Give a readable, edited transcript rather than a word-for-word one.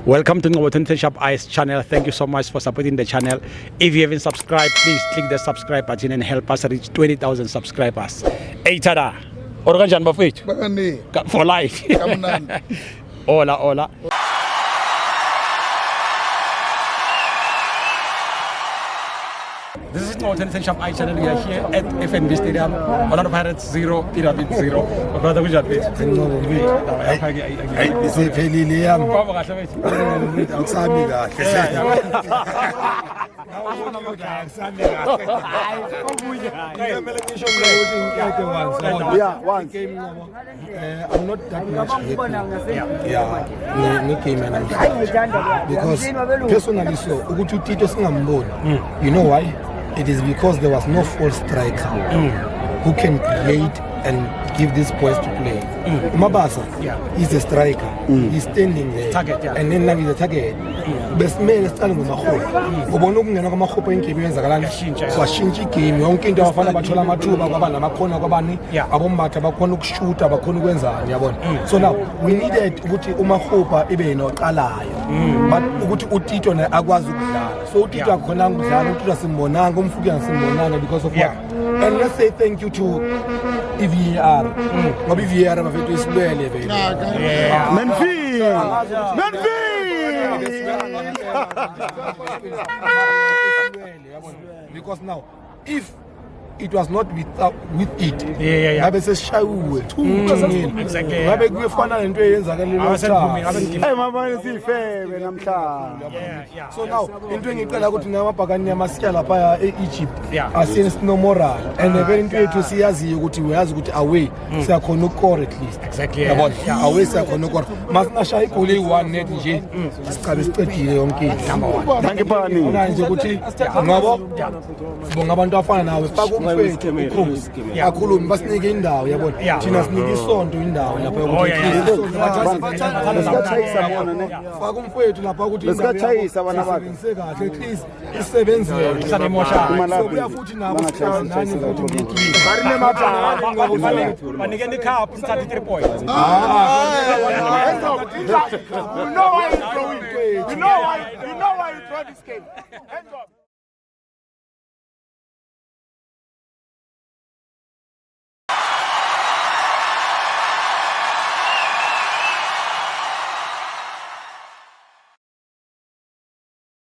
Welcome to Ngobotonton Sharp Eyes channel. Thank you so much for supporting the channel. If you haven't subscribed, please click the subscribe button and help us reach 20,000 subscribers. Hey tada, Organjan Bafit for life. Hola. This is Ngobotonton Sharp Eyes channel. We are here at FNB Stadium. Orlando Pirates 0, Pyramid 0. My brother, which are this? Yeah, once. I'm not that much happy. Because personally, so you know why? It is because there was no false striker who can create and give these boys to play. Mabasa is a striker. He's standing there. Target, and then now he's a target. Best man is standing with Mahope. Ubonukungena kwamahope enkebe yenzakalana. Kwashintsha igame yonke into abafana bathola amathuba kwaba namakhona kwabani abombatha bakhona ukushuta bakhona ukwenzani yabona. So now we needed ukuthi umahope ibe noqalayo. But ukuthi uTito naye akwazi ukudlala. So uTito akhona ukudlala uTito asimbonanga umfuki asimbonanga because of what? And let's say thank you to VAR. Ngoba VAR bafethu isibele vele. Menfi. Because now if it was not with it ngabe sesishayuwe Exactly. ngabe kuyefana lento eyenzakalelo so now into engicela ukuthi namabhakani yamasiya lapha eEgypt asiyeni sino moral and vele into yethu siyaziyo ukuthi uyazi ukuthi away siyakhona ukukora at least yabona away siyakhona ukukora masingashaya igoli eyi-1 net nje sicabe sicedile yonke into nje ukuthi ngabo sibonga abantu abafana nawe faka umfethu ukhumbuze akhulume basinike indawo yabona thina sinike isonto indawo lapha yokuthi faka umfethu lapha ukuthi lesikatshayisa abana bakhe kahle please isebenzele sobuya futhi nabo nani futhi barine matha Banikeni cup 33 points. You know why you throw this game. End of.